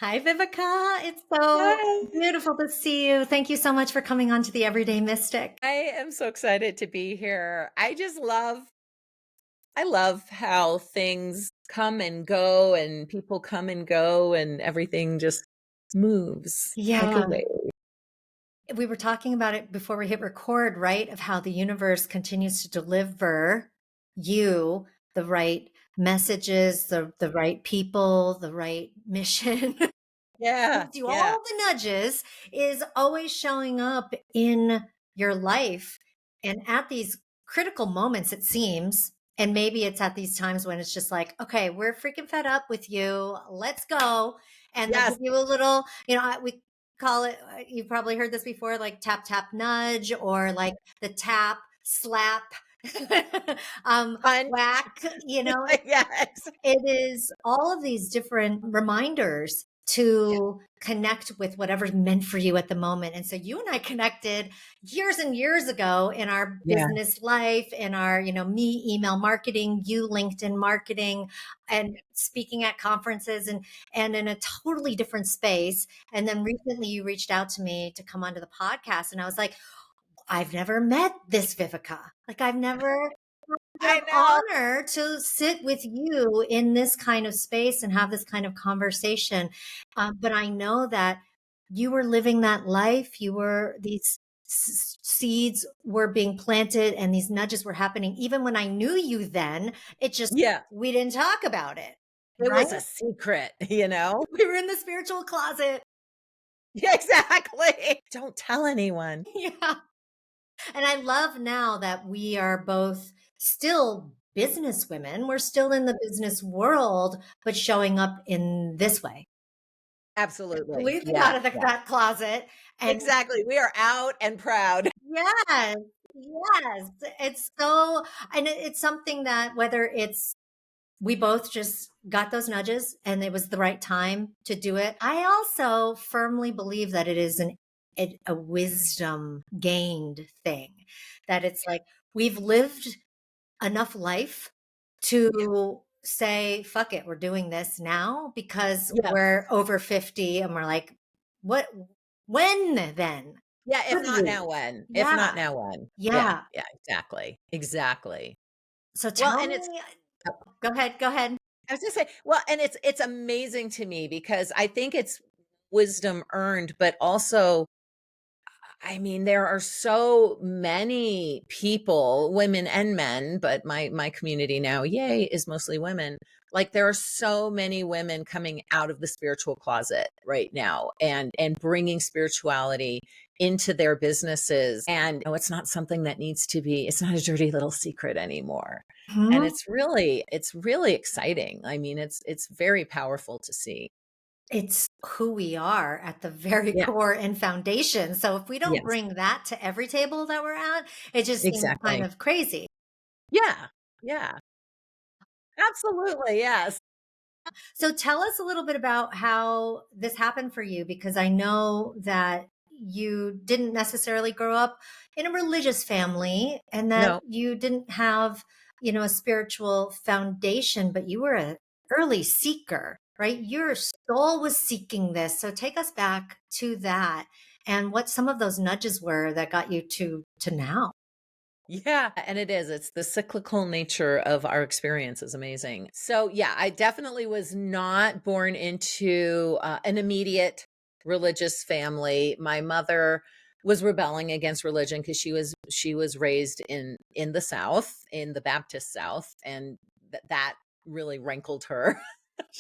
Hi, Viveka. It's so Hi. beautiful to see you. Thank you so much for coming on to the Everyday Mystic. I am so excited to be here. I love how things come and go and people come and go and everything just moves like a Yeah, wave. we were talking about it before we hit record, right? Of how the universe continues to deliver you the right messages, the right people, the right mission. Yeah, Gives you yeah. all the nudges is always showing up in your life and at these critical moments it seems, and maybe it's at these times when it's just like, okay, we're freaking fed up with you, let's go. And they'll Yes. give you a little, we call it, you've probably heard this before, like tap tap nudge, or like the tap slap Punch. whack. Yes. It is all of these different reminders Yeah. to connect with whatever's meant for you at the moment. And so you and I connected years and years ago in our Yeah. business life, in our, me email marketing, you LinkedIn marketing, and speaking at conferences and in a totally different space. And then recently you reached out to me to come onto the podcast. And I was like, I've never met this Vivica. Like I've never I of know. honor to sit with you in this kind of space and have this kind of conversation. But I know that you were living that life. You were these seeds were being planted and these nudges were happening. Even when I knew you then, it just, Yeah. we didn't talk about it. It Right. was a secret, you know? We were in the spiritual closet. Yeah, exactly. Don't tell anyone. Yeah. And I love now that we are both still business women. We're still in the business world, but showing up in this way, Absolutely. completely Yeah. out of Yeah. that closet. And Exactly. We are out and proud. yes, yes, it's so, and it's something that whether it's we both just got those nudges and it was the right time to do it. I also firmly believe that it is a wisdom gained thing, that it's like we've lived enough life Yeah. to say, fuck it, we're doing this now because Yeah. we're over 50 and we're like, what, when then? Yeah, if Could not we? now when? If Yeah. not now when? Yeah, Yeah. yeah, exactly, exactly. So Well, tell and it's me, oh, go ahead, go ahead. I was gonna say, well, and it's amazing to me because I think it's wisdom earned, but also, I mean, there are so many people, women and men, but my community now, yay, is mostly women. Like there are so many women coming out of the spiritual closet right now and bringing spirituality into their businesses. And it's not something that needs to be, it's not a dirty little secret anymore. And Mhm. it's really exciting. I mean, it's very powerful to see. It's who we are at the very Yeah. core and foundation. So if we don't Yes. bring that to every table that we're at, it just seems kind Exactly. of crazy. Yeah. Yeah. Absolutely. Yes. So tell us a little bit about how this happened for you, because I know that you didn't necessarily grow up in a religious family and that No. you didn't have, a spiritual foundation, but you were an early seeker, right? Your soul was seeking this. So take us back to that and what some of those nudges were that got you to now. Yeah, and it is. It's the cyclical nature of our experience is amazing. So, yeah, I definitely was not born into an immediate religious family. My mother was rebelling against religion because she was raised in the South, in the Baptist South, and that really rankled her.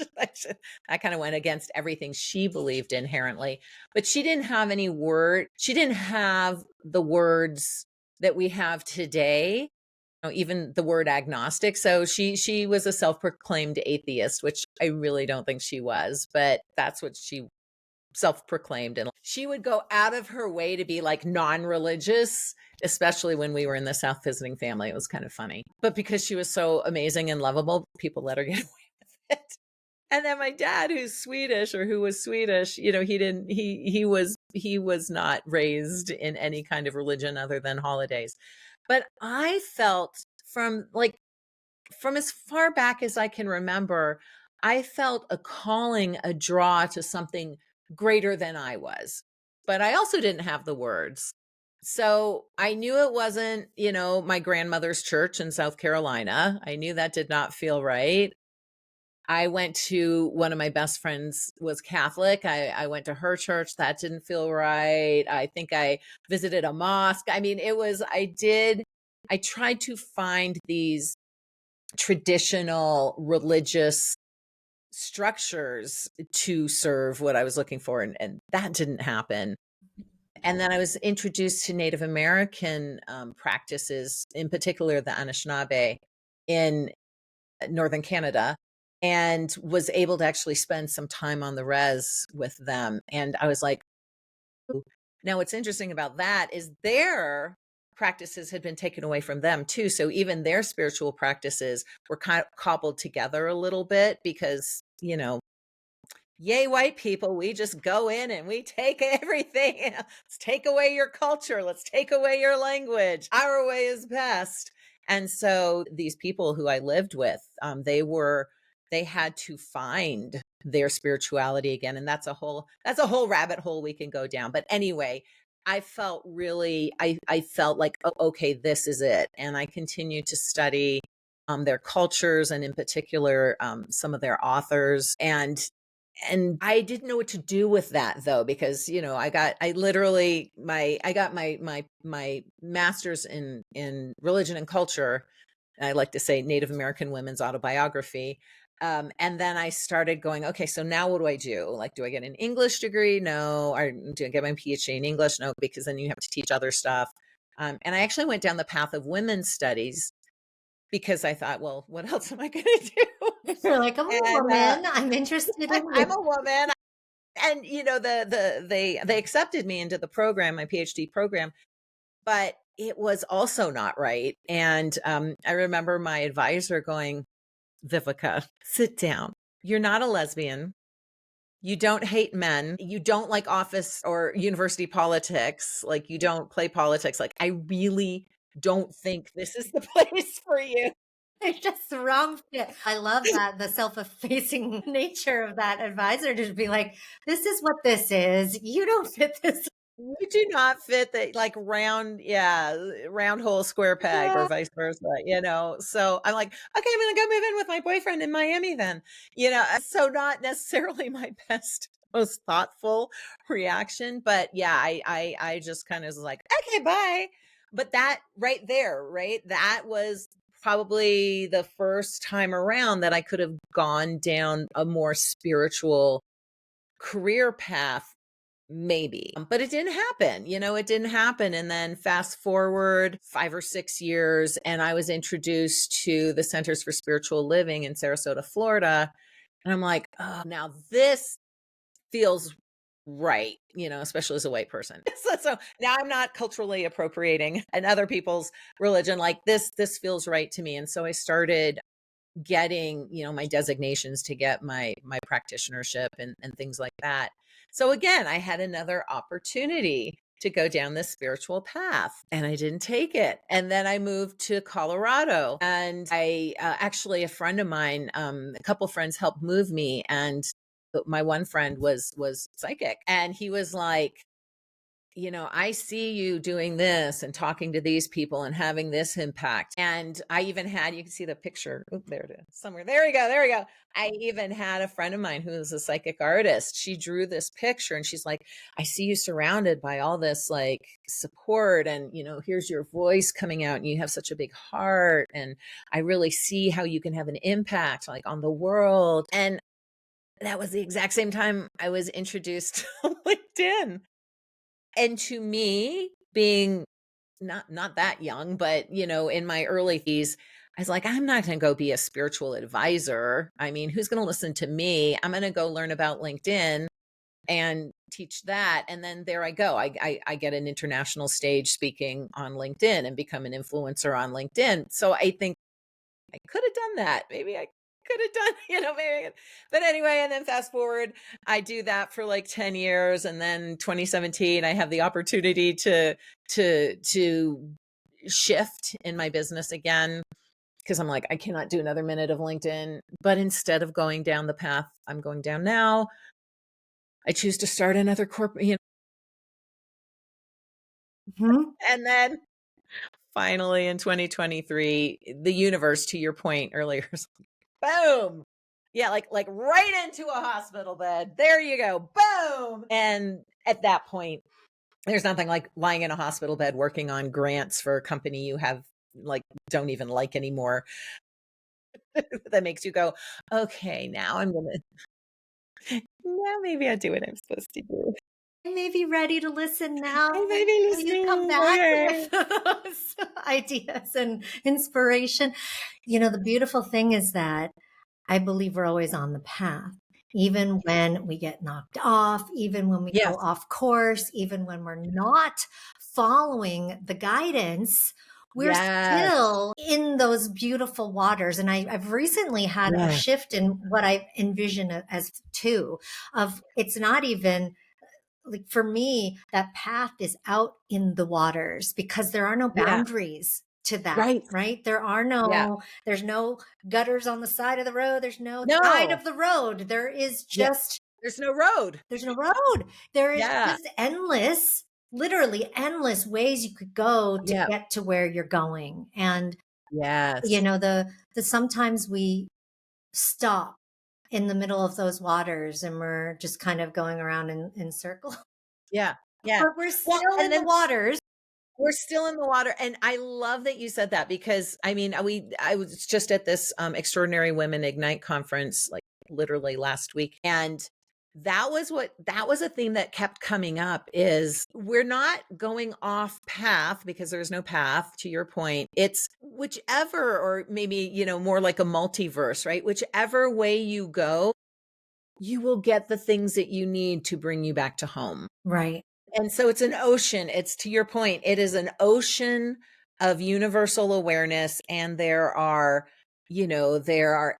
That kind of went against everything she believed inherently. But she didn't have any word. She didn't have the words that we have today, even the word agnostic. So she was a self-proclaimed atheist, which I really don't think she was, but that's what she self-proclaimed. And she would go out of her way to be like non-religious, especially when we were in the South visiting family. It was kind of funny. But because she was so amazing and lovable, people let her get away with it. And then my dad, who's Swedish or who was Swedish, he didn't he was not raised in any kind of religion other than holidays. But I felt from as far back as I can remember, I felt a calling, a draw to something greater than I was, but I also didn't have the words. So I knew it wasn't, my grandmother's church in South Carolina. I knew that did not feel right. I went to one of my best friends was Catholic. I went to her church. That didn't feel right. I think I visited a mosque. I mean, I tried to find these traditional religious structures to serve what I was looking for. And that didn't happen. And then I was introduced to Native American practices, in particular the Anishinaabe in Northern Canada, and was able to actually spend some time on the res with them. And I was like, ooh. Now what's interesting about that is their practices had been taken away from them too. So even their spiritual practices were kind of cobbled together a little bit because, yay, white people, we just go in and we take everything. Let's take away your culture. Let's take away your language. Our way is best. And so these people who I lived with, they had to find their spirituality again. And that's a whole rabbit hole we can go down. But anyway, I felt like, oh, okay, this is it. And I continued to study their cultures and in particular, some of their authors. And I didn't know what to do with that though, because, I got my master's in religion and culture. I like to say Native American women's autobiography. And then I started going, okay, so now what do I do? Like, do I get an English degree? No. Or do I get my PhD in English? No, because then you have to teach other stuff. And I actually went down the path of women's studies because I thought, well, what else am I going to do? You're like, I'm a And woman. I'm interested in I'm this. a woman, and they accepted me into the program, my PhD program, but it was also not right. And I remember my advisor going, Viveka, sit down. You're not a lesbian. You don't hate men. You don't like office or university politics. Like, you don't play politics. Like, I really don't think this is the place for you. It's just the wrong fit. I love that, the self-effacing nature of that advisor to be like, this is what this is. You don't fit this. You do not fit the like round, yeah, round hole square peg or Yeah. vice versa, So I'm like, okay, I'm gonna go move in with my boyfriend in Miami then. So not necessarily my best, most thoughtful reaction. But yeah, I just kind of was like, okay, bye. But that right there, right? That was probably the first time around that I could have gone down a more spiritual career path. Maybe, but it didn't happen. It didn't happen. And then fast forward 5 or 6 years, and I was introduced to the Centers for Spiritual Living in Sarasota, Florida. And I'm like, oh, now this feels right, especially as a white person. So now I'm not culturally appropriating and other people's religion. Like, this feels right to me. And so I started getting my designations to get my practitionership and things like that. So again, I had another opportunity to go down this spiritual path and I didn't take it. And then I moved to Colorado, and I actually, a friend of mine, a couple friends helped move me, and my one friend was psychic, and he was like, I see you doing this and talking to these people and having this impact. And I even had, you can see the picture. Oh, there it is somewhere. There we go. There we go. I even had a friend of mine who is a psychic artist. She drew this picture and she's like, I see you surrounded by all this like support, and, here's your voice coming out and you have such a big heart. And I really see how you can have an impact like on the world. And that was the exact same time I was introduced to LinkedIn. And to me, being not that young, but, in my early 30s, I was like, I'm not gonna go be a spiritual advisor. I mean, who's gonna listen to me? I'm gonna go learn about LinkedIn and teach that. And then there I go. I get an international stage speaking on LinkedIn and become an influencer on LinkedIn. So I think I could have done that. Maybe I could have done, maybe. But anyway, and then fast forward, I do that for like 10 years. And then 2017, I have the opportunity to shift in my business again. because I'm like, I cannot do another minute of LinkedIn. But instead of going down the path I'm going down now, I choose to start another corporate, Mhm. and then finally in 2023, the universe, to your point earlier, is like, boom. Yeah, like right into a hospital bed. There you go. Boom. And at that point, there's nothing like lying in a hospital bed working on grants for a company you have like don't even like anymore that makes you go, okay, now I'm gonna now maybe I do what I'm supposed to do. I may be ready to listen now. I may be Will you come listening. back Okay. with those ideas and inspiration? The beautiful thing is that I believe we're always on the path, even when we get knocked off, even when we go Yes. off course, even when we're not following the guidance, we're Yes. still in those beautiful waters. And I've recently had a Yeah. shift in what I envision as two of it's not even like for me, that path is out in the waters because there are no Yeah. boundaries to that, Right. right? Yeah. There's no gutters on the side of the road. There's no side No. of the road. There is Yeah. just, There's no road. there's no road. There is Yeah. just endless, literally endless ways you could go to Yeah. get to where you're going. And, Yes. the sometimes we stop in the middle of those waters and we're just kind of going around in circles. Yeah. Yeah. But we're Well, still and in the then waters. we're still in the water, and I love that you said that because, I mean, I was just at this, Extraordinary Women Ignite conference, like, literally last week, and that was a theme that kept coming up is we're not going off path because there's no path, to your point. It's whichever or maybe, more like a multiverse, right? Whichever way you go, you will get the things that you need to bring you back to home. Right. And so it's an ocean. It's to your point, it is an ocean of universal awareness. And there are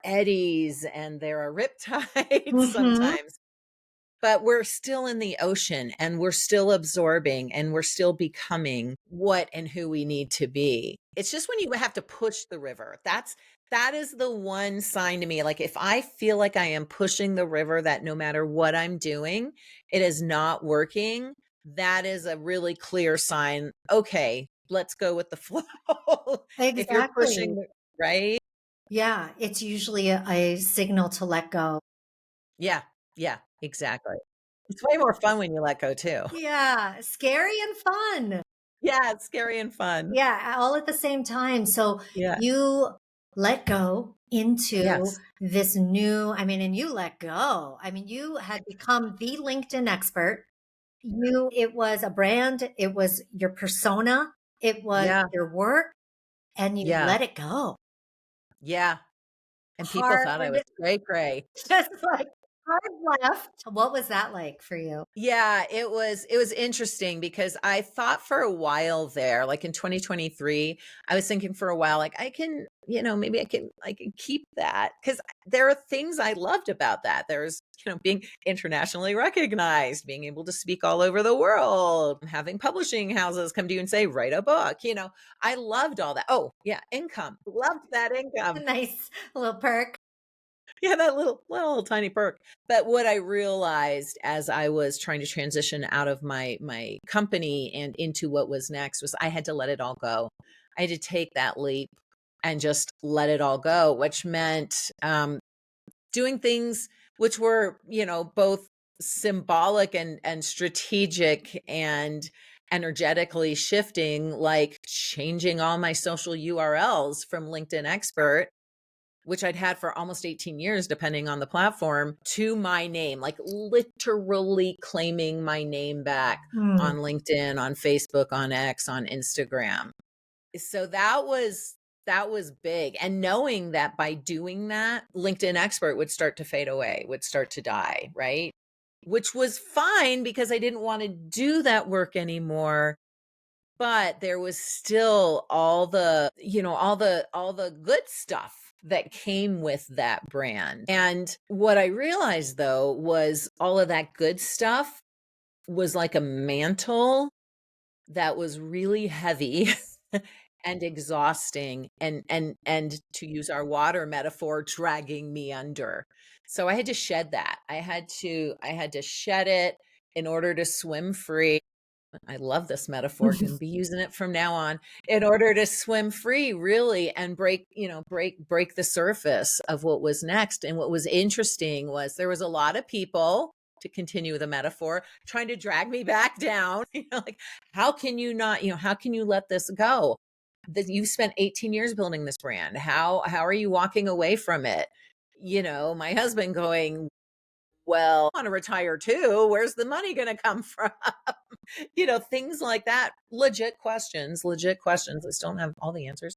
eddies and there are riptides Mhm. sometimes, but we're still in the ocean and we're still absorbing and we're still becoming what and who we need to be. It's just when you have to push the river. That is the one sign to me. Like if I feel like I am pushing the river, that no matter what I'm doing, it is not working. That is a really clear sign. Okay, let's go with the flow. If you're Exactly. pushing, right? Yeah, it's usually a signal to let go. Yeah. Yeah, exactly. It's way more fun when you let go too. Yeah, scary and fun. Yeah, it's scary and fun. Yeah, all at the same time. So Yeah. you let go into Yes. this new, and you let go. You had become the LinkedIn expert. It was a brand, it was your persona, it was Yeah. your work, and you Yeah. let it go. Yeah. And people thought I Hard, was cray cray. just like hard left. What was that like for you? Yeah, it was interesting because I thought for a while there, like in 2023, I was thinking for a while, like I can, maybe I can keep that because there are things I loved about that. There's, being internationally recognized, being able to speak all over the world, having publishing houses come to you and say, write a book. I loved all that. Oh, yeah, income. Loved that A income. nice little perk. Yeah, that little tiny perk. But what I realized as I was trying to transition out of my company and into what was next was I had to let it all go. I had to take that leap and just let it all go, which meant doing things which were, both symbolic and strategic and energetically shifting, like changing all my social URLs from LinkedIn expert, which I'd had for almost 18 years, depending on the platform, to my name, like literally claiming my name back Mm, on LinkedIn, on Facebook, on X, on Instagram. So that was big. And knowing that by doing that, LinkedIn expert would start to fade away, would start to die, right? Which was fine because I didn't want to do that work anymore, but there was still all the good stuff that came with that brand. And what I realized though was all of that good stuff was like a mantle that was really heavy and exhausting and to use our water metaphor, dragging me under. So I had to shed that. I had to shed it in order to swim free. I love this metaphor, can be using it from now on, in order to swim free really and break the surface of what was next. And what was interesting was there was a lot of people, to continue the metaphor, trying to drag me back down. Like, how can you not, how can you let this go? That you've spent 18 years building this brand. How are you walking away from it? My husband going, well, I want to retire too. Where's the money going to come from? Things like that. Legit questions, legit questions. I still don't have all the answers.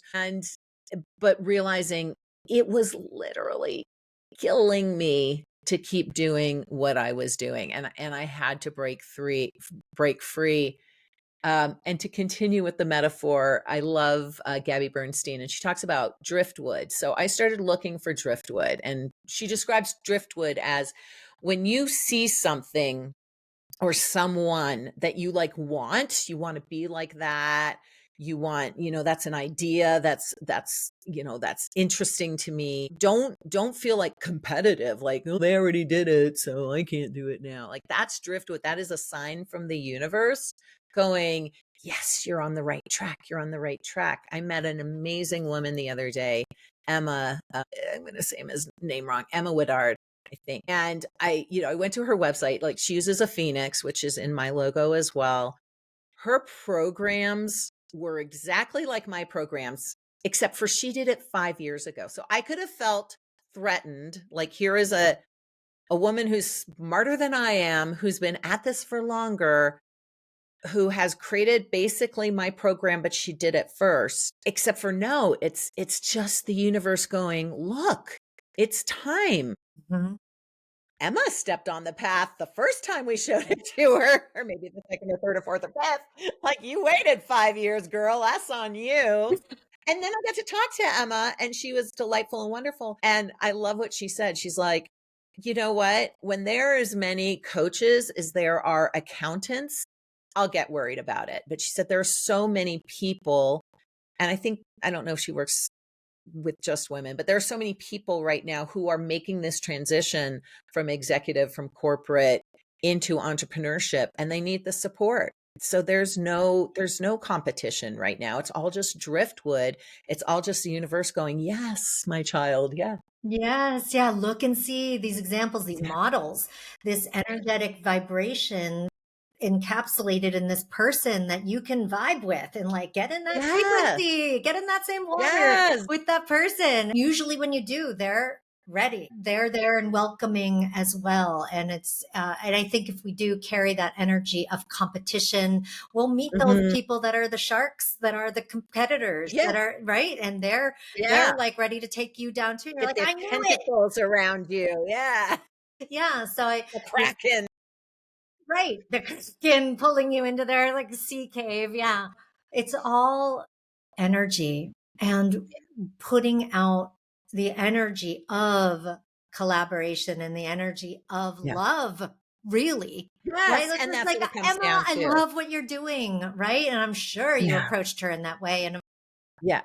But realizing it was literally killing me to keep doing what I was doing. And I had to break free. And to continue with the metaphor, I love Gabby Bernstein, and she talks about driftwood. So I started looking for driftwood, and she describes driftwood as when you see something or someone that you you want to be like that. You want, that's an idea that's interesting to me. Don't feel like competitive, like, oh, they already did it, so I can't do it now. Like, that's driftwood. That is a sign from the universe going, yes, you're on the right track. You're on the right track. I met an amazing woman the other day, Emma. I'm going to say his name wrong, Emma Woodard, I think. And I went to her website. Like, she uses a phoenix, which is in my logo as well. Her programs were exactly like my programs, except for she did it 5 years ago. So I could have felt threatened. Like, here is a woman who's smarter than I am, who's been at this for longer, who has created basically my program, but she did it first. Except for, no, it's just the universe going, look, it's time. Mhm. Emma stepped on the path the first time we showed it to her, or maybe the second or third or fourth or fifth. Like, you waited 5 years, girl. That's on you. And then I got to talk to Emma, and she was delightful and wonderful. And I love what she said. She's like, you know what? When there are as many coaches as there are accountants, I'll get worried about it. But she said there are so many people, and I don't know if she works with just women, but there are so many people right now who are making this transition from corporate into entrepreneurship, and they need the support. So there's no competition right now. It's all just driftwood. It's all just the universe going, yes, my child. Yeah. Yes, yeah, look and see these examples, these models, this energetic vibration encapsulated in this person that you can vibe with and like get in that Yes. frequency, get in that same water Yes. with that person. Usually when you do, they're ready. They're there and welcoming as well. And and I think if we do carry that energy of competition, we'll meet those Mhm. people that are the sharks, that are the competitors, Yeah. that are right. And they're Yeah. like ready to take you down too. You're Get like, their I knew it. tentacles around you. Yeah. Yeah. The This, Kraken. right. The skin pulling you into their like sea cave. Yeah. It's all energy and putting out the energy of collaboration and the energy of Yeah. love, really. Right? Yes. It's And just that's like, what it comes Emma, down I to. love what you're doing. Right. And I'm sure you Yeah. approached her in that way and Yeah.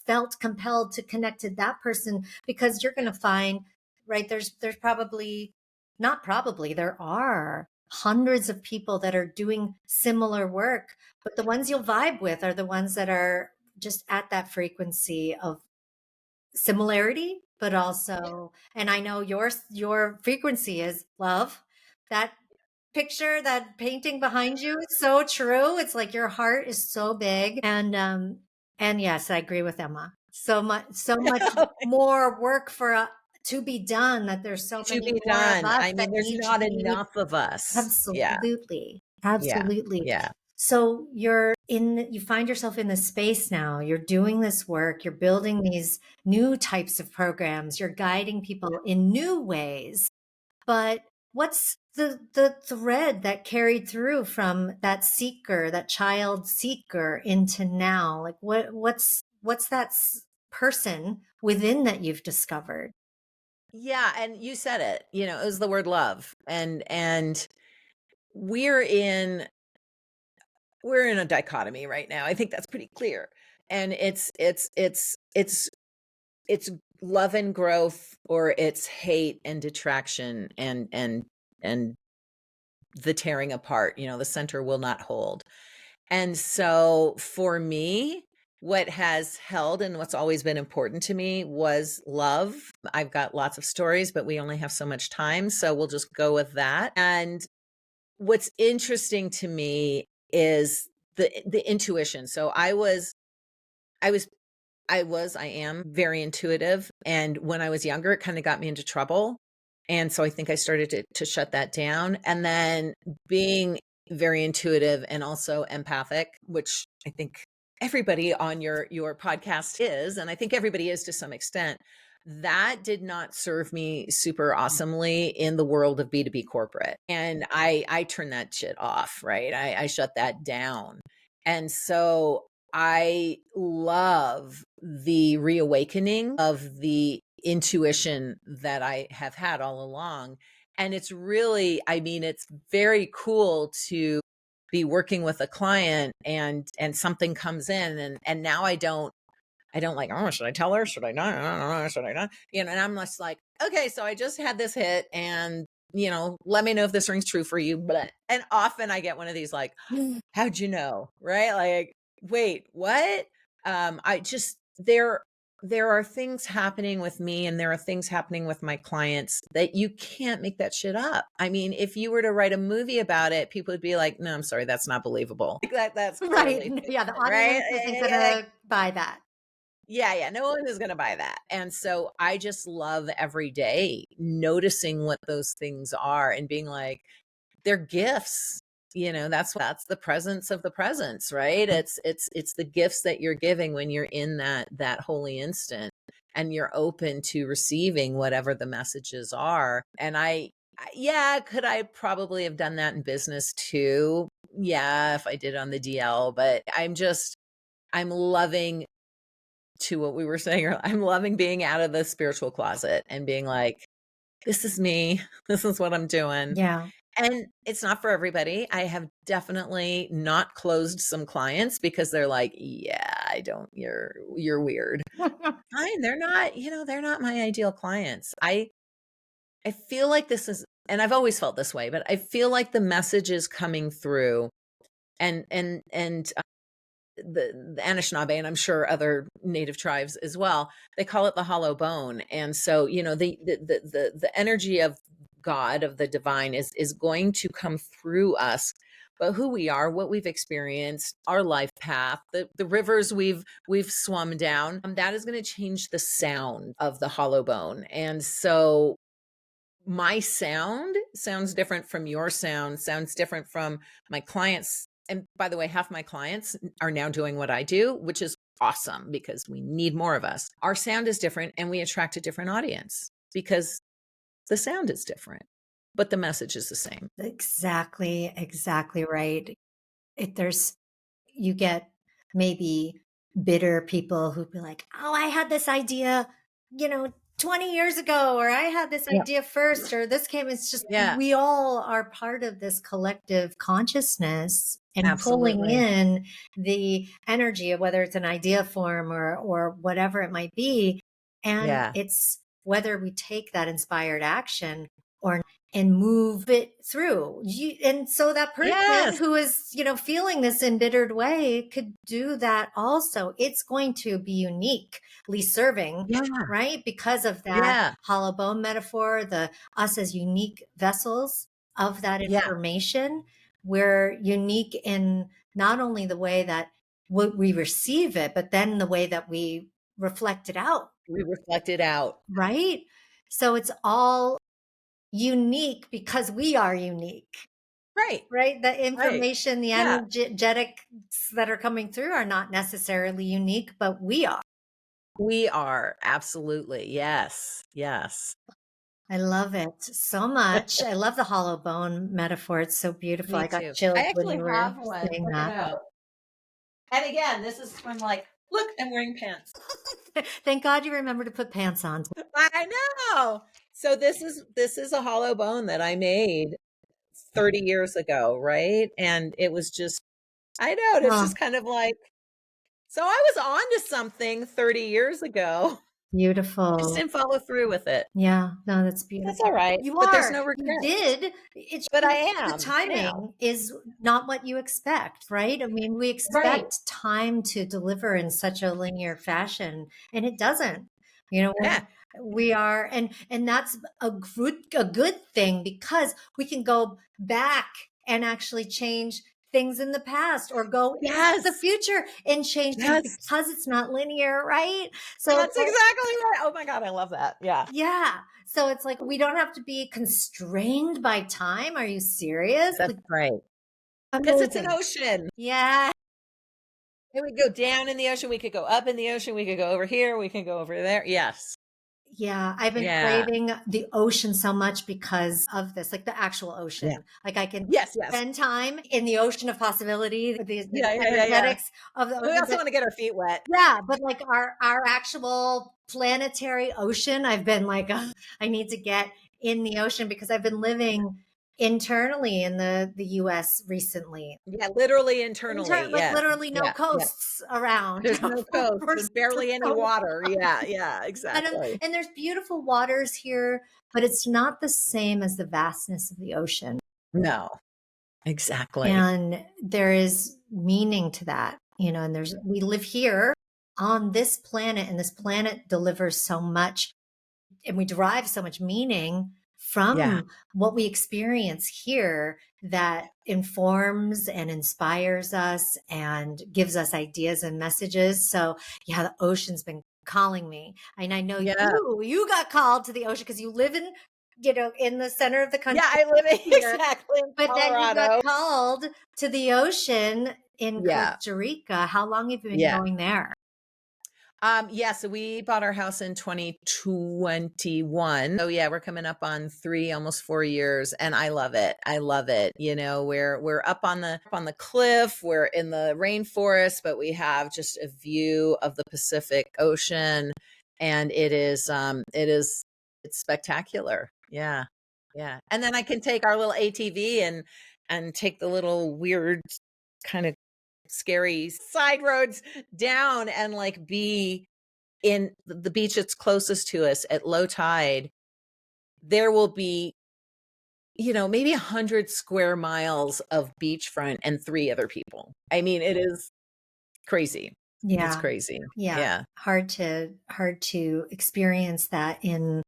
felt compelled to connect to that person because you're going to find, right, there's probably, not probably, there are hundreds of people that are doing similar work, but the ones you'll vibe with are the ones that are just at that frequency of similarity, but also, and I know your frequency is love. That picture, that painting behind you is so true. It's like your heart is so big. And yes, I agree with Emma. So much more work for to be done, that there's so To many be more of done. us I that mean, there's need to not be. enough of us. Yeah. Absolutely. Yeah. Absolutely. Yeah. So you find yourself in this space now. You're doing this work, you're building these new types of programs, you're guiding people in new ways. But what's the thread that carried through from that seeker, that child seeker into now? Like what's that person within that you've discovered? Yeah. And you said it, it was the word love. And we're in we're in a dichotomy right now. I think that's pretty clear. And it's love and growth, or it's hate and detraction and the tearing apart. The center will not hold. And so for me, what has held and what's always been important to me was love. I've got lots of stories, but we only have so much time, so we'll just go with that. And what's interesting to me is the intuition. So I was I am very intuitive. And when I was younger, it kind of got me into trouble. And so I think I started to shut that down. And then being very intuitive and also empathic, which I think everybody on your podcast is, and I think everybody is to some extent, that did not serve me super awesomely in the world of B2B corporate. And I turned that shit off, right? I shut that down. And so I love the reawakening of the intuition that I have had all along. And it's really, I mean, it's very cool to be working with a client and something comes in and now I don't like, oh, should I tell her? Should I not? I don't know, should I not? And I'm just like, okay, so I just had this hit and let me know if this rings true for you. But and often I get one of these like, how'd you know? Right? Like, wait, what? I just there are things happening with me and there are things happening with my clients that you can't make that shit up. I mean, if you were to write a movie about it, people would be like, no, I'm sorry, that's not believable. Like that's Right. clearly Yeah, the fiction, right? audience isn't gonna buy that. Yeah, no one is gonna buy that. And so I just love every day noticing what those things are and being like, they're gifts. That's the presence of the presence, right? It's the gifts that you're giving when you're in that holy instant and you're open to receiving whatever the messages are. And yeah, could I probably have done that in business too? Yeah, if I did on the DL, but I'm loving to what we were saying earlier. I'm loving being out of the spiritual closet and being like, this is me. This is what I'm doing. Yeah. And it's not for everybody. I have definitely not closed some clients because they're like, yeah, I don't, you're weird. Fine. They're not my ideal clients. I feel like this is, and I've always felt this way, but I feel like the message is coming through and the Anishinaabe, and I'm sure other native tribes as well, they call it the hollow bone. And so, the energy of God, of the divine is going to come through us. But who we are, what we've experienced, our life path, the rivers we've swum down, that is going to change the sound of the hollow bone. And so my sound sounds different from your sound, sounds different from my clients. And by the way, half my clients are now doing what I do, which is awesome because we need more of us. Our sound is different and we attract a different audience because the sound is different, but the message is the same. Exactly right. There's you get maybe bitter people who'd be like, "Oh, I had this idea, you know, 20 years ago, or I had this Yeah. idea first, or this came." It's just Yeah, we all are part of this collective consciousness and pulling absolutely. in the energy of whether it's an idea form or whatever it might be. And Yeah. it's whether we take that inspired action or and move it through. And so that person Yes. who is, feeling this embittered way could do that also. It's going to be uniquely serving, Yeah. right? Because of that Yeah. hollow bone metaphor, the us as unique vessels of that Yeah. information. We're unique in not only the way that we receive it, but then the way that we reflect it out, We reflect it out. right? So it's all unique because we are unique, Right. right? The Right. information, the Yeah. energetics that are coming through are not necessarily unique, but we are. We are. Absolutely. Yes. Yes. I love it so much. I love the hollow bone metaphor. It's so beautiful. Me I got too. chills I when actually you were have one. saying Check it that. out. And again, this is from like, look, I'm wearing pants. Thank God you remember to put pants on. I know. So this is a hollow bone that I made 30 years ago, right? And it was just I know, it's Oh, just kind of like So I was on to something 30 years ago. I just Beautiful. didn't follow through with it. Yeah, no, that's That's beautiful. all right, You but there's are. no You regrets. did. It's But I just the am now. timing is not what you expect, right? I mean, we Right. expect time to deliver in such a linear fashion, and it doesn't. You know, Yeah. we are, and that's a good thing because we can go back and actually change things in the past or go into the Yes. future and change things Yes. because it's not linear, right? So it's That's like, exactly right. Oh my god, I love that. Yeah. yeah. So it's like we don't have to be constrained by time. Are you serious? That's Like, right. Because it's an amazing. ocean. Yeah. And we go down in the ocean, we could go up in the ocean, we could go over here, we can go over there. Yes. Yeah. I've been Yeah. craving the ocean so much because of this, like the actual Yeah. ocean. Like I can Yes, yes. spend time in the ocean of possibility, the Yeah, yeah, yeah, yeah. energetics of the We ocean. also wanna get our feet wet. Yeah, but like our actual planetary ocean, I've been like, "Ugh, I need to get in the ocean because I've been living internally in the US recently. Yeah, literally internally, Like yes. literally no Yeah, yeah. coasts around There's no coast for and barely any so water. long. Yeah, yeah, exactly. And there's beautiful waters here, but it's not the same as the vastness of the ocean. No, exactly. And there is meaning to that, and we live here on this planet, and this planet delivers so much, and we derive so much meaning Yeah, from what we experience here that informs and inspires us and gives us ideas and messages. So, yeah, the ocean's been calling me. And I know yeah. you got called to the ocean because you live in the center of the Yeah, country I live in here, exactly in but then you got Colorado. called to the ocean in Yeah, Costa Rica. How long have you been yeah. going there? Yeah, so we bought our house in 2021. So yeah, we're coming up on 3, almost 4 years, and I love it. I love it. We're up on the cliff, we're in the rainforest, but we have just a view of the Pacific Ocean, and it's spectacular. Yeah. Yeah. And then I can take our little ATV and take the little weird kind of scary side roads down and like be in the beach that's closest to us at low tide. There will be, maybe 100 square miles of beachfront and 3 other people. I mean, it is crazy. It's Yeah. crazy. Yeah. Yeah. Hard to experience that in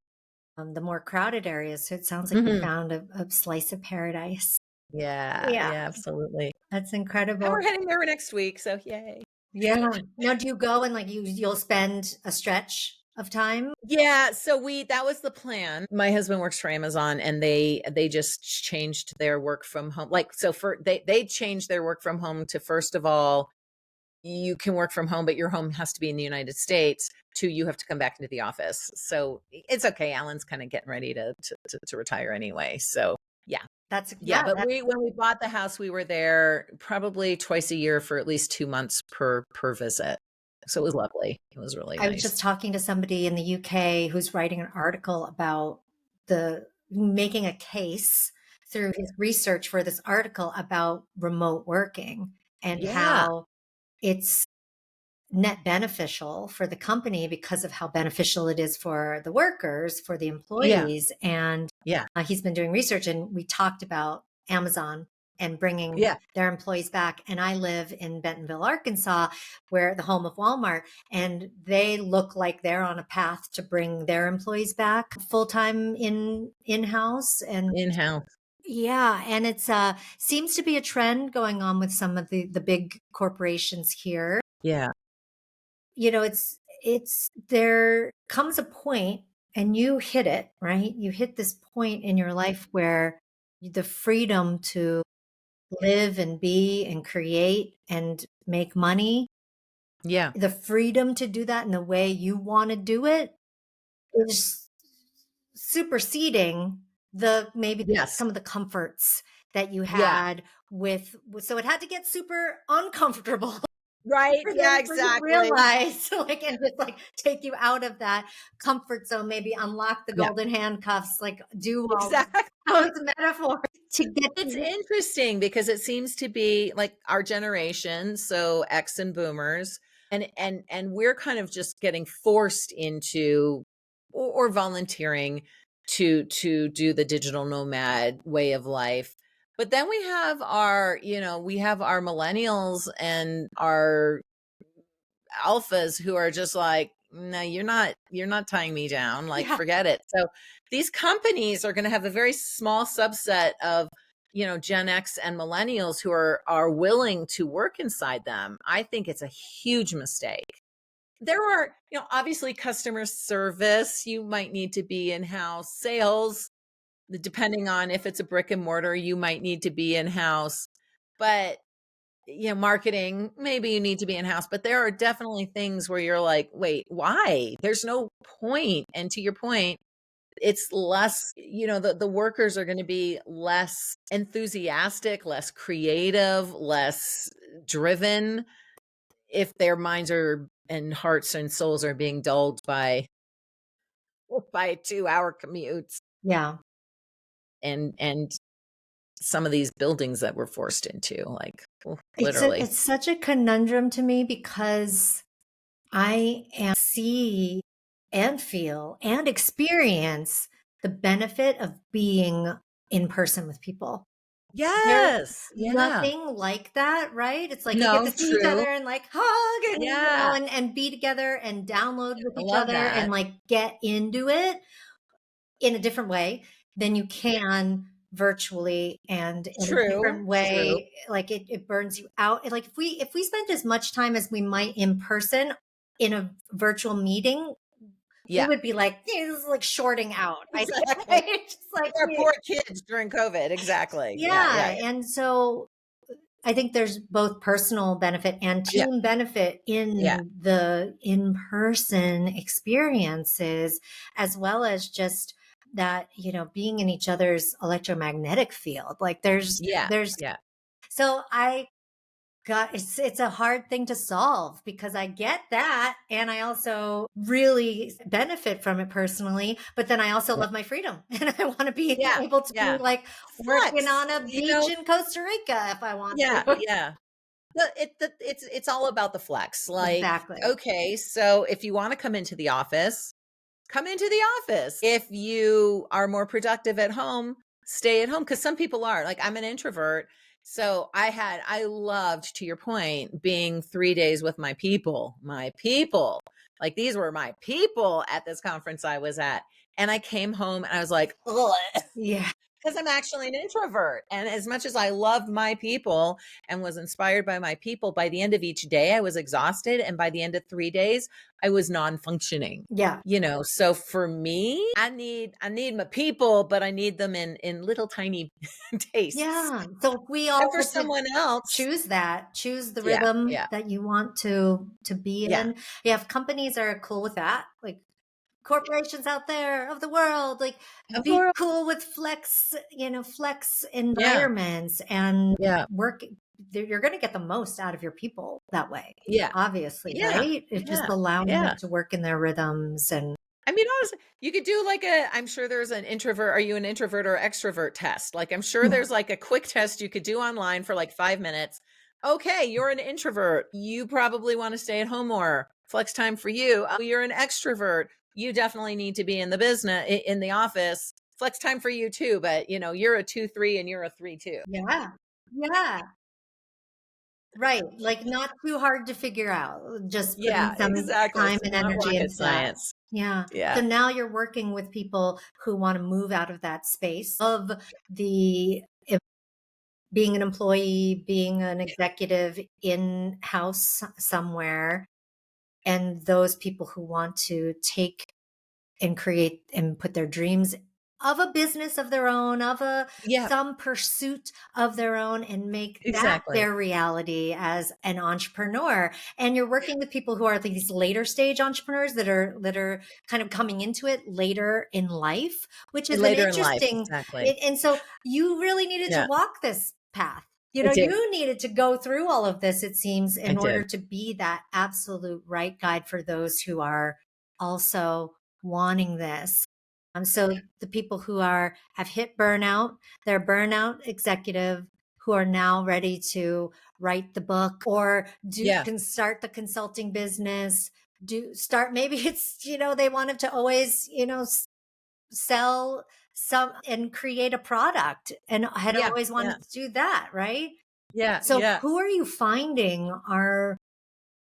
the more crowded areas. So it sounds like you Mhm. found a slice of paradise. Yeah, Yeah. yeah, absolutely. That's And we're incredible. heading there next week, so yay. Yeah. Now, do you go and like you'll spend a stretch of time? Yeah, so we that was the plan. My husband works for Amazon and they just changed their work from home. Like so for they changed their work from home to first of all, you can work from home, but your home has to be in the United States. 2, you have to come back into the office. So it's okay. Alan's kind of getting ready to retire anyway. So yeah. Yeah, Yeah, but that's when we bought the house, we were there probably twice a year for at least 2 months per visit. So it was lovely. It was really I was nice. just talking to somebody in the UK who's writing an article about the making a case through his research for this article about remote working and Yeah. how it's net beneficial for the company because of how beneficial it is for the workers, for the Yeah. employees. And Yeah. he's been doing research, and we talked about Amazon and bringing Yeah. their employees back. And I live in Bentonville, Arkansas, where the home of Walmart, and they look like they're on a path to bring their employees back full time in-house. And In-house. yeah, and it's seems to be a trend going on with some of the big corporations here. Yeah. It's there comes a point, and you hit it, right? You hit this point in your life where the freedom to live and be and create and make money, Yeah. the freedom to do that in the way you want to do it is superseding maybe Yes. some of the comforts that you Yeah. had so it had to get super uncomfortable Right. Yeah, for you to exactly. realize, like, and just like take you out of that comfort zone, maybe unlock the Yeah. golden handcuffs, like do all Exactly. those metaphors to get It's to, interesting because it seems to be like our generation, so X and boomers, And we're kind of just getting forced into or volunteering to do the digital nomad way of life. But then we have our, we have our millennials and our alphas who are just like, no, you're not tying me down. Like, Yeah. forget it. So these companies are going to have a very small subset of, Gen X and millennials who are willing to work inside them. I think it's a huge mistake. There are, obviously customer service, you might need to be in-house. Sales, depending on if it's a brick and mortar, you might need to be in-house. But marketing, maybe you need to be in-house, but there are definitely things where you're like, wait, why? There's no point. And to your point, it's less, the workers are going to be less enthusiastic, less creative, less driven if their minds are and hearts and souls are being dulled by 2-hour commutes Yeah. and some of these buildings that we're forced into, like, literally. It's such a conundrum to me because see and feel and experience the benefit of being in person with people. There's Yes. Yeah. nothing like that, right? It's like you get No, to see each true. other and like hug and, Yeah. and be together and download with I each love other and that. like get into it in a different way than you can virtually and in a True, different true. way. Like it burns you out. Like if we spent as much time as we might in person in a virtual meeting, we Yeah, would be like, "Yeah, this is like shorting out." I think, exactly. right? Just like, Like our poor kids during COVID, exactly. Yeah, yeah, yeah. And so I think there's both personal benefit and yeah, team benefit yeah, in the in-person experiences, as well as just that, being in each other's electromagnetic field. Like yeah, there's, yeah, so I got, it's a hard thing to solve because I get that. And I also really benefit from it personally, but then I also yeah, love my freedom and I want to be yeah, able to be yeah. like working Flex, on a beach in Costa Rica if I want yeah, to. yeah. It's all about the flex. Like, Exactly. okay, so if you want to come into the office, come into the office. If you are more productive at home, stay at home. Cause some people are like, I'm an introvert. So I loved, to your point, being 3 days with my people. Like, these were my people at this conference I was at. And I came home and I was like, ugh, Yeah. because I'm actually an introvert. And as much as I loved my people and was inspired by my people, by the end of each day, I was exhausted. And by the end of 3 days, I was non-functioning. Yeah. So for me, I need my people, but I need them in little tiny tastes. Yeah. So if we And all for get to someone else, choose the yeah, rhythm yeah, that you want to be yeah, in. Yeah, if companies are cool with that, like corporations out there of the world, like of be course, cool with flex yeah, environments and yeah, work. You're going to get the most out of your people that way, yeah, obviously, yeah, right? It's just yeah, allowing them yeah. to work in their rhythms and I mean, honestly, you could do like I'm sure there's an introvert. Are you an introvert or extrovert test? Like, I'm sure there's like a quick test you could do online for like 5 minutes. Okay, you're an introvert. You probably want to stay at home more. Flex time for you. Oh, you're an extrovert. You definitely need to be in the business, in the office. Flex time for you too. But you're a 2-3 and you're a 3-2. yeah. Yeah. Right, like, not too hard to figure out, just putting Yeah, some exactly. time It's and not energy rocket into that. science. Yeah. Yeah. So now you're working with people who wanna move out of that space of the being an employee, being an executive in-house somewhere, and those people who want to take and create and put their dreams of a business of their own, of a Yeah, some pursuit of their own and make that exactly. their reality as an entrepreneur. And you're working with people who are these later stage entrepreneurs that are kind of coming into it later in life, which is an Later in life. interesting Exactly. and so you really needed to Yeah, walk this path. I did. You needed to go through all of this, it seems, I in order did. to be that absolute right guide for those who are also wanting this. So the people who have hit burnout, they're burnout executive who are now ready to write the book or do Yeah. can start the consulting business, do start maybe it's, they wanted to always, sell some and create a product and had Yeah. always Yeah. wanted to do that, right? Yeah. So Yeah. who are you finding are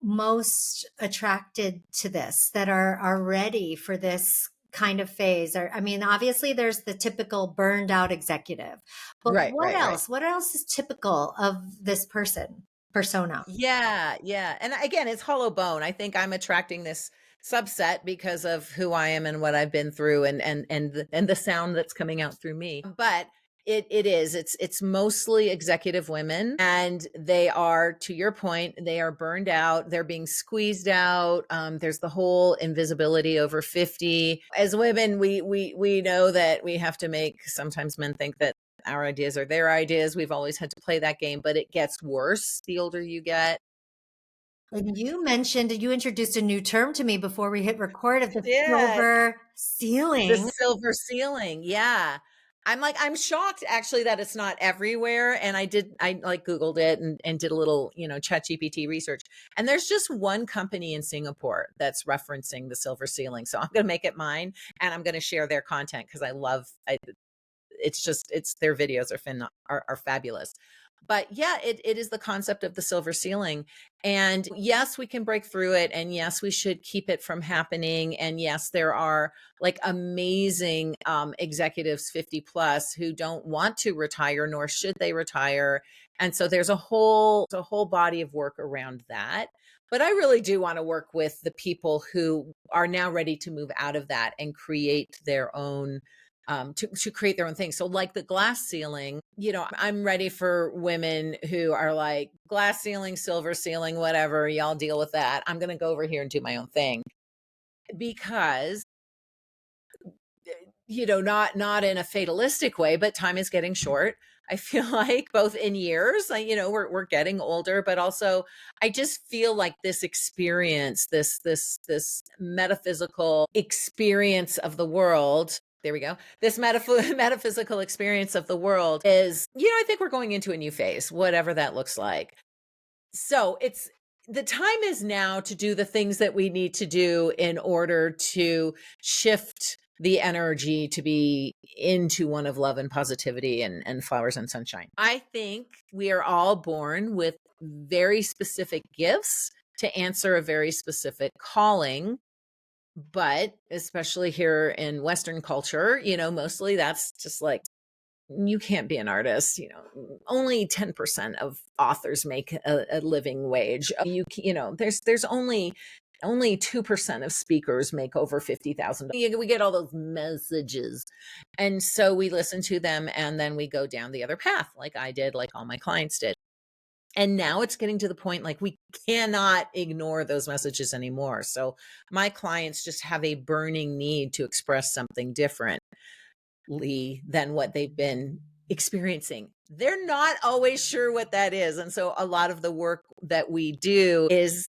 most attracted to this, that are ready for this kind of phase? Or, I mean, obviously there's the typical burned out executive, but Right. what Right. Right. else? What else is typical of this persona? Yeah, yeah. And again, it's hollow bone. I think I'm attracting this subset because of who I am and what I've been through and the sound that's coming out through me. But it's mostly executive women, and they are, to your point, they are burned out, they're being squeezed out. There's the whole invisibility over 50. As women, we know that we have to make, sometimes men think that our ideas are their ideas. We've always had to play that game, but it gets worse the older you get. And you introduced a new term to me before we hit record of the Yeah, silver the ceiling. silver ceiling. Yeah. I'm shocked actually that it's not everywhere. And I like Googled it and did a little, chat GPT research. And there's just one company in Singapore that's referencing the silver ceiling. So I'm going to make it mine, and I'm going to share their content because it's their videos are fabulous. But yeah, it is the concept of the silver ceiling. And yes, we can break through it, and yes, we should keep it from happening. And yes, there are like amazing executives 50 plus who don't want to retire, nor should they retire. And so there's a whole body of work around that. But I really do want to work with the people who are now ready to move out of that and create their own, to create their own thing. So like the glass ceiling, I'm ready for women who are like, glass ceiling, silver ceiling, whatever, y'all deal with that. I'm going to go over here and do my own thing because, not in a fatalistic way, but time is getting short. I feel like both in years, we're getting older, but also I just feel like this experience, this metaphysical experience of the world. There we go. This metaphysical experience of the world is, I think we're going into a new phase, whatever that looks like. So the time is now to do the things that we need to do in order to shift the energy to be into one of love and positivity and flowers and sunshine. I think we are all born with very specific gifts to answer a very specific calling. But especially here in Western culture, mostly that's just like, you can't be an artist. Only 10% of authors make a living wage. There's only 2% of speakers make over 50,000. We get all those messages. And so we listen to them, and then we go down the other path, like I did, like all my clients did. And now it's getting to the point like we cannot ignore those messages anymore. So my clients just have a burning need to express something different than what they've been experiencing. They're not always sure what that is. And so a lot of the work that we do is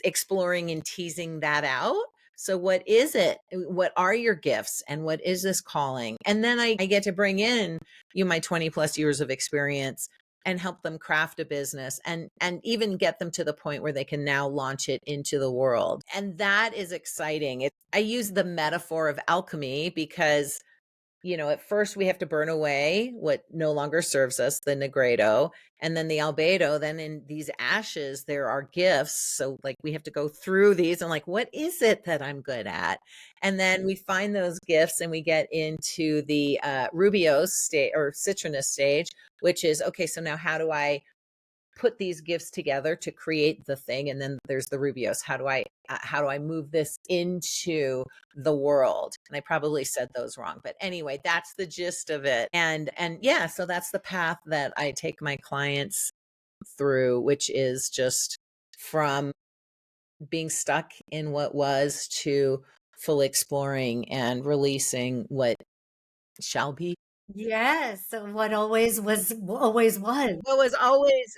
exploring and teasing that out. So what is it? What are your gifts, and what is this calling? And then I get to bring in my 20 plus years of experience and help them craft a business and even get them to the point where they can now launch it into the world. And that is exciting. I use the metaphor of alchemy because at first we have to burn away what no longer serves us, the negredo, and then the albedo. Then in these ashes, there are gifts. So like we have to go through these and like, what is it that I'm good at? And then we find those gifts and we get into the rubiose stage or citronous stage, which is, okay, so now how do I put these gifts together to create the thing? And then there's the rubios. How do I move this into the world? And I probably said those wrong, but anyway, that's the gist of it. And yeah, so that's the path that I take my clients through, which is just from being stuck in what was to fully exploring and releasing what shall be. Yes, so what always was always was. What was always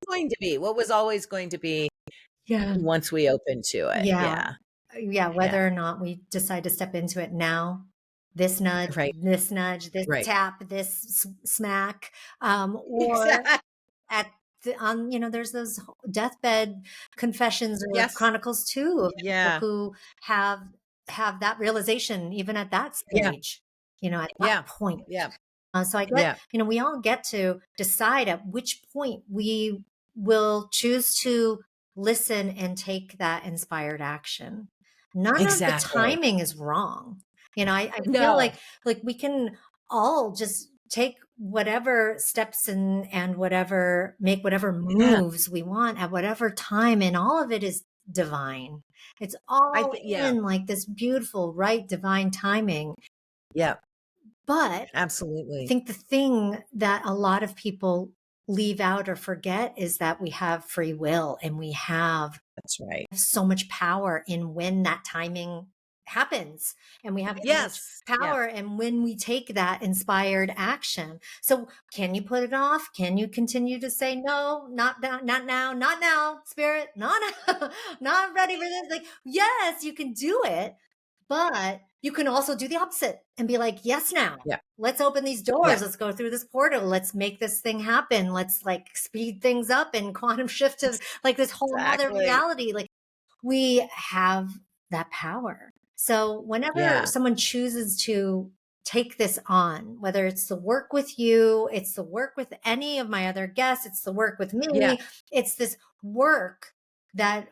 going to be, what was always going to be Yeah. once we open to it. Yeah. Yeah. Yeah, Yeah. whether or not we decide to step into it now. Right. this nudge, this Right. tap, this smack, or Exactly. at there's those deathbed confessions or Yes. chronicles too of people Yeah. who have that realization even at that Yeah. stage, at that Yeah. point. Yeah. So I get, Yeah. we all get to decide at which point we will choose to listen and take that inspired action. None of the Exactly. timing is wrong. I feel No. like we can all just take whatever steps and whatever make whatever Yeah. moves we want at whatever time, and all of it is divine. It's I all think, yeah. in like this beautiful, right, divine timing. Yeah. But I Absolutely. think the thing that a lot of people leave out or forget is that we have free will and we have That's right. so much power in when that timing happens. And we have so much Yes. Yeah. power and when we take that inspired action. So can you put it off? Can you continue to say, no, not now, not now, spirit, not now, not ready for this? Like, yes, you can do it, but you can also do the opposite and be like, yes, now. Yeah. Let's open these Yeah. doors. Let's go through this portal. Let's make this thing happen. Let's like speed things up and quantum shift to like this whole nother Exactly. reality. Like we have that power. So whenever Yeah. someone chooses to take this on, whether it's the work with you, it's the work with any of my other guests, it's the work with Yeah. me, it's this work that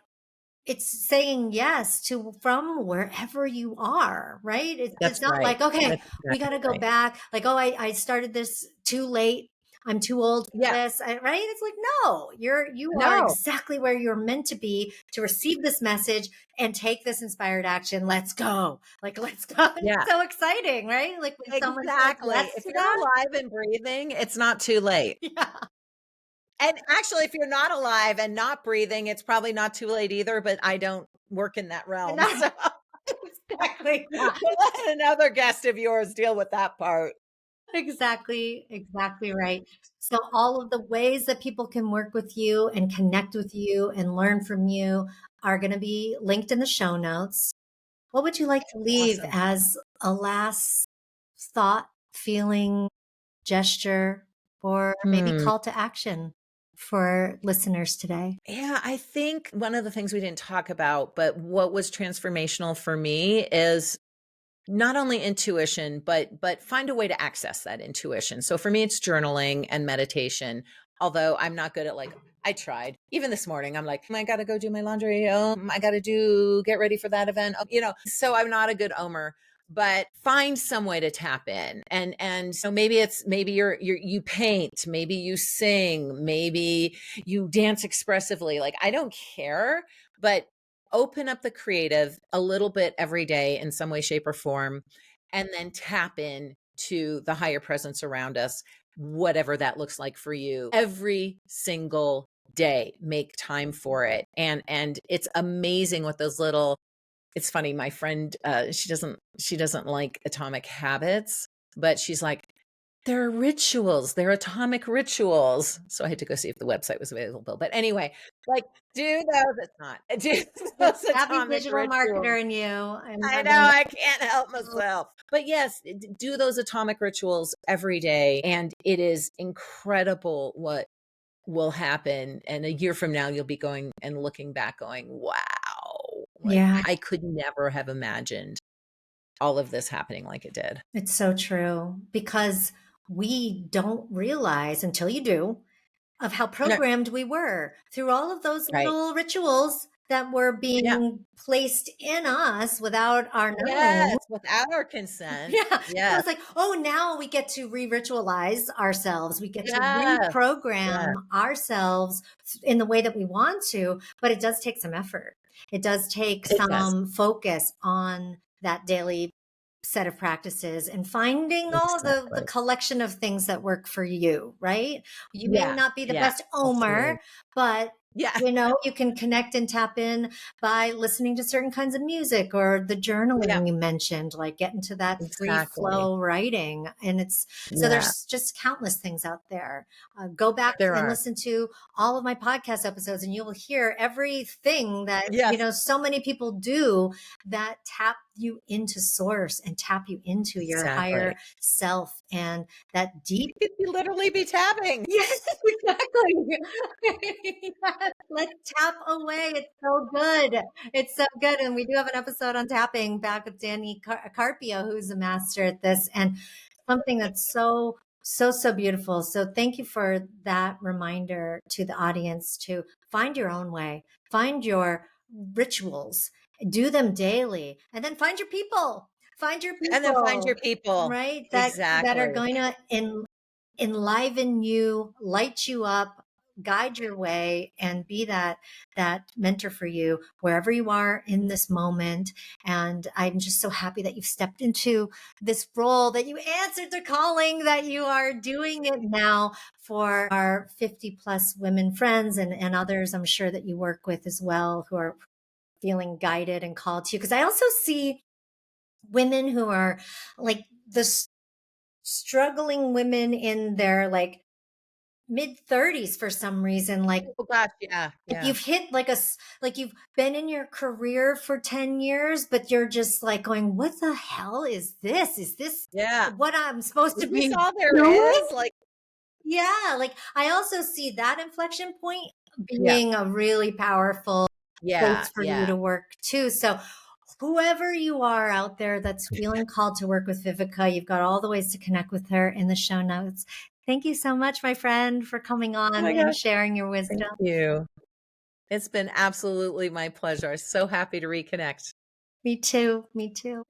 it's saying yes to from wherever you are, right? It's That's not right. like, okay, That's we got exactly to go right. back. Like, oh, I started this too late. I'm too old for Yeah. this, right? It's like, no, you are No. exactly where you're meant to be to receive this message and take this inspired action. Let's go. Like, let's go. Yeah. It's so exciting, right? Like when someone says yes Exactly. If to you're that. alive and breathing, it's not too late. Yeah. And actually, if you're not alive and not breathing, it's probably not too late either, but I don't work in that And realm. that, So exactly. Yeah. we'll let another guest of yours deal with that part. Exactly, exactly right. So, all of the ways that people can work with you and connect with you and learn from you are going to be linked in the show notes. What would you like to leave Awesome. as a last thought, feeling, gesture, or maybe Hmm. call to action for listeners today? Yeah, I think one of the things we didn't talk about, but what was transformational for me is not only intuition, but find a way to access that intuition. So for me, it's journaling and meditation. Although I'm not good at like, I tried. Even this morning, I'm like, I gotta go do my laundry. I gotta get ready for that event. So I'm not a good omer. But find some way to tap in, and so maybe you paint, maybe you sing, maybe you dance expressively. Like I don't care, but open up the creative a little bit every day in some way, shape, or form, and then tap in to the higher presence around us, whatever that looks like for you. Every single day, make time for it. And it's amazing what those little it's funny, my friend, she doesn't like atomic habits, but she's like, they're rituals. They're atomic rituals. So I had to go see if the website was available. But anyway, like do those it's not. Do The those savvy atomic digital marketer rituals. in you. I'm I know loving I can't help myself. But yes, do those atomic rituals every day. And it is incredible what will happen. And a year from now, you'll be going and looking back, going, wow, like Yeah, I could never have imagined all of this happening like it did. it's so true because we don't realize until you do of how Yeah. programmed we were through all of those Right. little rituals that were Yeah. being placed in us without our knowing. Yes. Without our consent. Yeah. So Yes. it's like, oh, now we get to re ritualize ourselves. We get to Yes. reprogram Yes. ourselves in the way that we want to, but it does take some effort. It does take It does. some focus on that daily set of practices and finding all the Exactly. collection of things that work for you, right? You may Yeah. not be the Yeah. best omer, Absolutely. but Yeah. You can connect and tap in by listening to certain kinds of music or the Yeah, journaling you mentioned, like get into that free exactly. flow writing. And so Yeah, there's just countless things out there. Go back there and are. listen to all of my podcast episodes and you will hear everything that, Yes, so many people do that tap you into source and tap you into your higher exactly. self and that deep. We could literally be tapping. Yes, exactly. Yes, let's tap away. It's so good. It's so good. And we do have an episode on tapping back with Danny Carpio, who's a master at this, and something that's so, so, so beautiful. So thank you for that reminder to the audience to find your own way, find your rituals, do them daily, and then find your people. Find your And then find your people, people. right? That are Exactly. going to enliven you, light you up, guide your way, and be that mentor for you wherever you are in this moment. And I'm just so happy that you've stepped into this role, that you answered the calling, that you are doing it now for our 50 plus women friends and others I'm sure that you work with as well who are feeling guided and called to you. Because I also see women who are like the struggling women in their like mid 30s for some reason, Oh gosh, yeah, like yeah. you've hit like you've been in your career for 10 years but you're just like going, what the hell is this Yeah. what I'm supposed to Is this be all there doing? is? Like, Yeah, like I also see that inflection point yeah. being a really powerful Yeah, place for you yeah. to work too. So whoever you are out there that's feeling called to work with Viveka, you've got all the ways to connect with her in the show notes. Thank you so much, my friend, for coming Oh on my and gosh, sharing your wisdom. thank you. It's been absolutely my pleasure. So happy to reconnect. Me too. Me too.